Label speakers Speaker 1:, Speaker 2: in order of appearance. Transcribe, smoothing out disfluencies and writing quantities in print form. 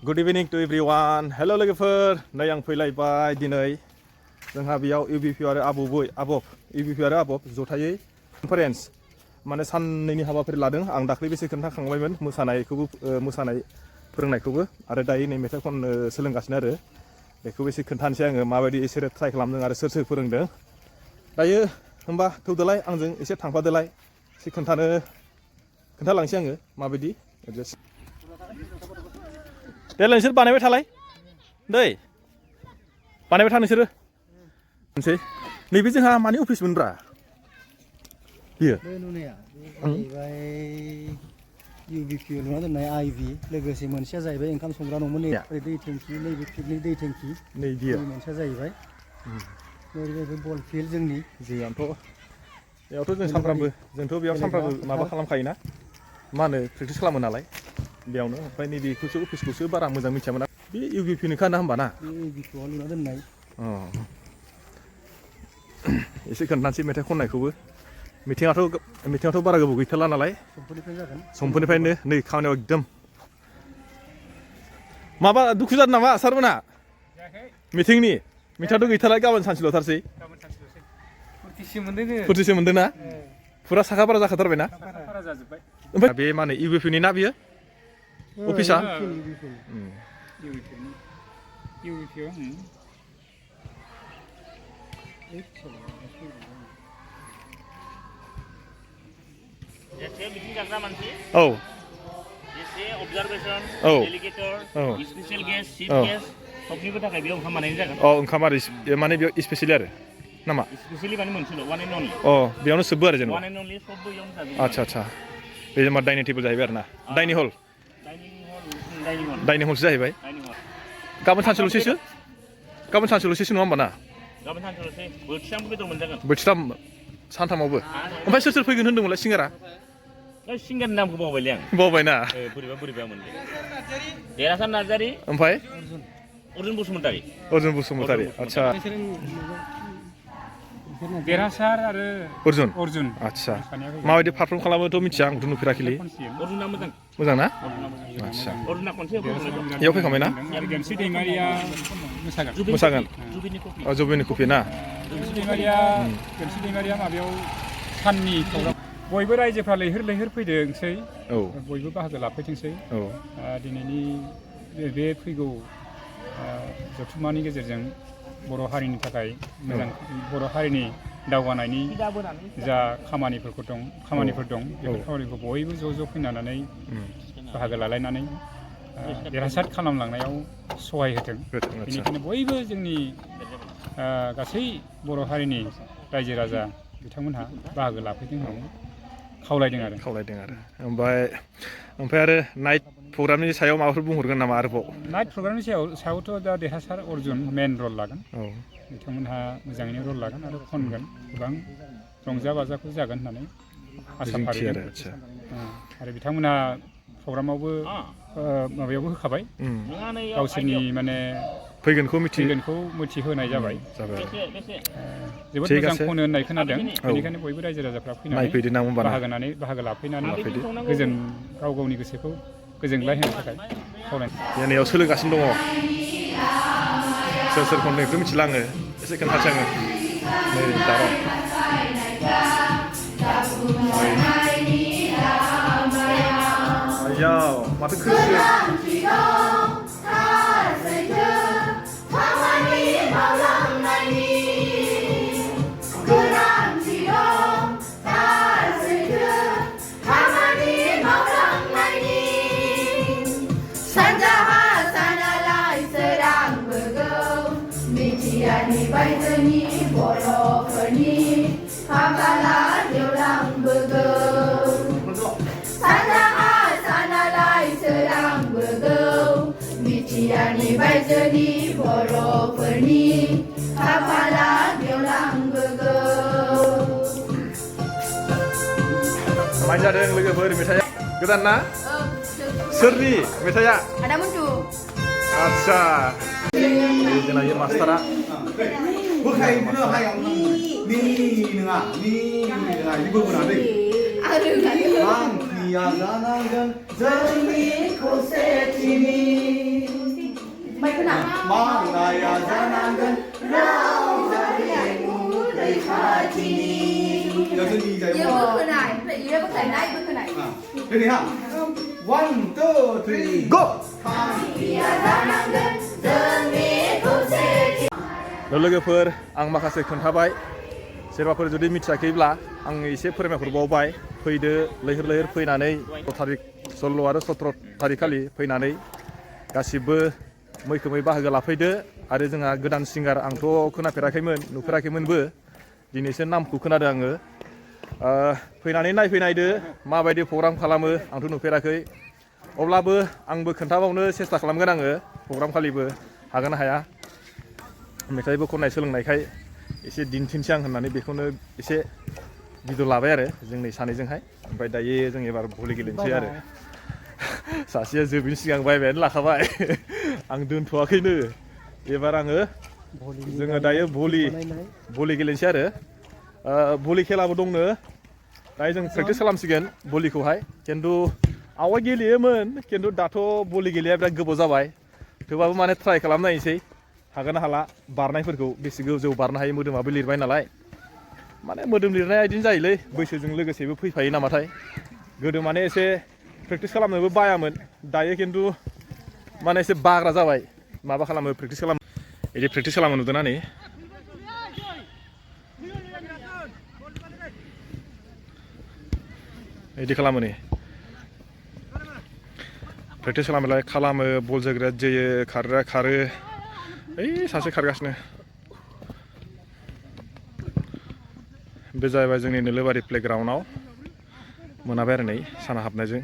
Speaker 1: Good evening to everyone. Hello लोगोफोर नै आं फैलायबाय दिनै जोंहा बेयाव UBPO आरो आबब UBPO आरो आबब जथायै कनफारेन्स माने साननैनि हाबाफारि लादों आं दाख्लैबोसो खोन्थाखांबायमोन मोसानायखौबो मोसानाय फोरोंनायखौबो आरो दायो नै मेथाइ खननो सोलोंगासिनो आरो बेखौबो एसे खोन्थानोसै आङो माबायदि एसे ट्राइ खालामदों आरो सोर सोर फोरोंदों दायो होमबा थौदोलाय आंजों एसे थांफादोलाय एसे खोन्थालांसै आङो माबायदि एडजास्ट देलाय नोंसोर बानायबाय थालाय दै बानायबाय था नोंसोरो मोनसै नैबे जोंहा मानि अफिस मोनब्रा बियो
Speaker 2: बे नुनाया जाहैबाय UBPO लुना दोननाय IV लोगोसे मोनसेया जाहैबाय ओंखाम संग्रा न'मोन ओरै दै टेंकि नैबे पिकनिक दै टेंकि
Speaker 1: नै बियो
Speaker 2: मोनसेया जाहैबाय नैबे बल फिल्ड जोंनि
Speaker 1: जोंथ' बेयावथ' जों सानफ्रामबो जोंथ' बेयाव सानफ्रामबो माबा खालामखायोना मा होनो प्रेक्टिस खालामो नालाय बेयावनो ओमफ्राय नैबेखौसो अफिसखौसो बारा मोजां मिथियामोन बे UBPनिखा ना होमबा ना
Speaker 2: UBPO लुना दोननाय
Speaker 1: एसे खोन्थानोसै मेथाइ खननायखौबो मिटिङाथ' बारा गोबाव गैथारला नालाय समफोरनिफ्रायनो नै खामानियाव एकदम माबा दुखु जादों नामा सारमोना मिटिङाथ' गैथारला गाबोन सानसेल'थारसै फुरथिसो मोनदों ना फुरा साखा बारा जाखाथारबायना ओमफ्राय बे मा होनो UBPनि ना बियो अफिसा औ
Speaker 3: एसे अबजारभेशन डेलिगेटर स्पेशल गेस्ट चीफ गेस्ट सबनिबो थाखाय बेयाव ओंखाम बानायनाय जागोन
Speaker 1: ओंखाम आरो माने बेयाव स्पेशेलि आरो नामा
Speaker 3: स्पेशेलि माने मोनसेल' वान एन्ड अनलि
Speaker 1: बेयावनो सोबो आरो जेनेबा
Speaker 3: वान एन्ड अनलि सबबो बेयावनो जाजोबो
Speaker 1: आच्छा बे जेनेबा डाइनिं टेबोल जाहैबाय आरो ना डाइनिं हलसो जाहैबाय गाबोन सानसेल'सैसो नङा होमबा ना
Speaker 3: गाबोन सानसेल'सै बोथिथाम बेदर मोनजागोन
Speaker 1: बोथिथाम सानथामावबो ओमफ्राय सोर फैगोन होनदोंमोनलाय सिंगारा
Speaker 3: सिंगारनि नामखौ बावबायलै आं
Speaker 1: बावबायना
Speaker 3: बोरैबा मोनदों देरहासार नार्जारि
Speaker 1: ओमफ्राय
Speaker 3: अर्जुन बसुमतारी
Speaker 1: आच्छा
Speaker 4: देरहासार आरो अर्जुन
Speaker 1: आच्छा माबायदि पारफर्म खालामोथ' मिथिया आंथ' नुफेराखैलै
Speaker 3: अर्जुना
Speaker 1: मोजां ना आच्छा
Speaker 3: अर्जुना खनसे
Speaker 1: इयाव फैखांबाय ना
Speaker 4: गेमस्रि दैमारिया
Speaker 1: मोसागोन जुबिनि कफि ना
Speaker 4: गेमस्रि दैमारिया माबायाव साननि प्रग्राम बयबो रायजोफ्रा लैहोर फैदोंसै बयबो बाहागो लाफैथोंसै दिनैनि बे फैगौ जथुम्मानि गेजेरजों बर' हारिनि थाखाय मोजां बर' हारिनि दावगानायनि जा खामानिफोर दं बेफोर खामानिखौ बयबो ज' फैनानै बाहागो लालायनानै देरहासार खालामलांनायाव सहाय होथों बेनिखायनो बयबो जोंनि गासै बर' हारिनि रायजो राजा बिथांमोनहा बाहागो लाफैदों होननानै खावलायदों आरो
Speaker 1: ओमफ्राय आरो नाइट प्रग्रामनि सायाव माबाफोर बुंहरगोन नामा आरोबाव
Speaker 4: नाइट प्रग्रामनि सायावथ' दा देरहासार अर्जुन मेन रल लागोन बिथांमोनहा मोजाङैनो रल लागोन आरो खनगोन गोबां रंजा बाजाखौ जागोन होननानै आसा फारिदों आरो बिथांमोनहा प्रग्रामावबो माबायावबो होखाबाय गावसोरनि माने फैगोनखौ मिथिहोनाय जाबाय जोबोद मोजां खनो होननाय खोनादों बेनिखायनो बयबो रायजो राजाफ्रा फैनानै बाहागो लाफैनानै गाव गावनि गोसोखौ गोजोनग्लाय होनो थाखाय खावलायनाय
Speaker 1: याव सोलोंगासिनो दङ सोर खननायखौ मिथिला आङो एसे खोन्थासै आङो नै दाराव आयाव माथो खोनायो
Speaker 5: बायजोनि बर'फोरनि खाफाला गेवलां बोगौ सानजाहा सानालाय सोरां बोगौ बिटिआरनि बायजोनि बर'फोरनि खाफाला गेवलां बोगौ
Speaker 1: माइ जादों लोगोफोर मेथाइया गोदान ना सोरनि मेथाइया
Speaker 5: आदा मन्टु
Speaker 1: आच्छा जोंना ये मास्टारा
Speaker 2: बोखायनो हायाव नि नङा इबो बोनानै आं फैया जानांगोन जोंनि खौसेथिनि
Speaker 1: मावनाया जानांगोन राव हारिमु रैखाथिनि
Speaker 5: Yêu bước này, vậy yêu bước này này, bước này.
Speaker 1: Ready ha? 1, 2, 3, go! लोगोफोर आं माखासे खोन्थाबाय सोरबाफोर जुदि मिथियाखैब्ला आं एसे फोरमायहरबावबाय फैदो लैहोर लैहोर फैनानै 16 थारिख 16 आरो 17 थारिख खालि फैनानै गासिबो मैखोमै बाहागो लाफैदो आरो जोंहा गोदान सिंगार आंथ' खोनाफेराखैमोन नुफेराखैमोनबो दिनैसो नामखौ खोनादों आङो फैनानै नायफैनायदो माबायदि प्रग्राम खालामो आंथ' नुफेराखै अब्लाबो आंबो खोन्थाबावनो सेस्था खालामगोन आङो प्रग्राम खालिबो हागोन हाया मेथाइबो खननाय सोलोंनायखाय एसे दिन्थिनोसै आं होननानै बेखौनो एसे भिडिअ लाबाय आरो जोंनि सानैजोंहाय ओमफ्राय दायो जों एबार भलि गेलेनोसै आरो सासेया जोबैनि सिगां बायबायानो लाखाबाय आं दोनथ'वाखैनो एबार आङो जोङो दायो भलि गेलेनोसै आरो भलि खेलाबो दंनो दायो जों प्रेक्टिस खालामसिगोन भलिखौहाय खिन्थु आवगाय गेलेयोमोन खिन्थु दाथ' भलि गेलेया बिराद गोबाव जाबाय थेवबाबो माने ट्राइ खालामनायसै हागोन हाला बारनायफोरखौ बेसे गोजौ बारनो हायो मोदोमाबो लिरबाय नालाय माने मोदोम लिरनाया बिदिनो जायोलै बैसोजों लोगोसेबो फैफायो नामाथाय गोदो माने एसे प्रेक्टिस खालामनोबो बायामोन दायो खिन्थु माने एसे बाग्रा जाबाय माबा खालामो प्रेक्टिस खालामो बिदि प्रेक्टिस खालामो नुदोंना नै बिदि खालामो नै प्रेक्टिस खालामो बल जोग्राया जोयो खारग्राया खारो ओइ सासे खारगासिनो बे जाहैबाय जोंनि नोलोबारि प्लेग्राउन्डआव मोनाबाय आरो नै साना हाबनायजों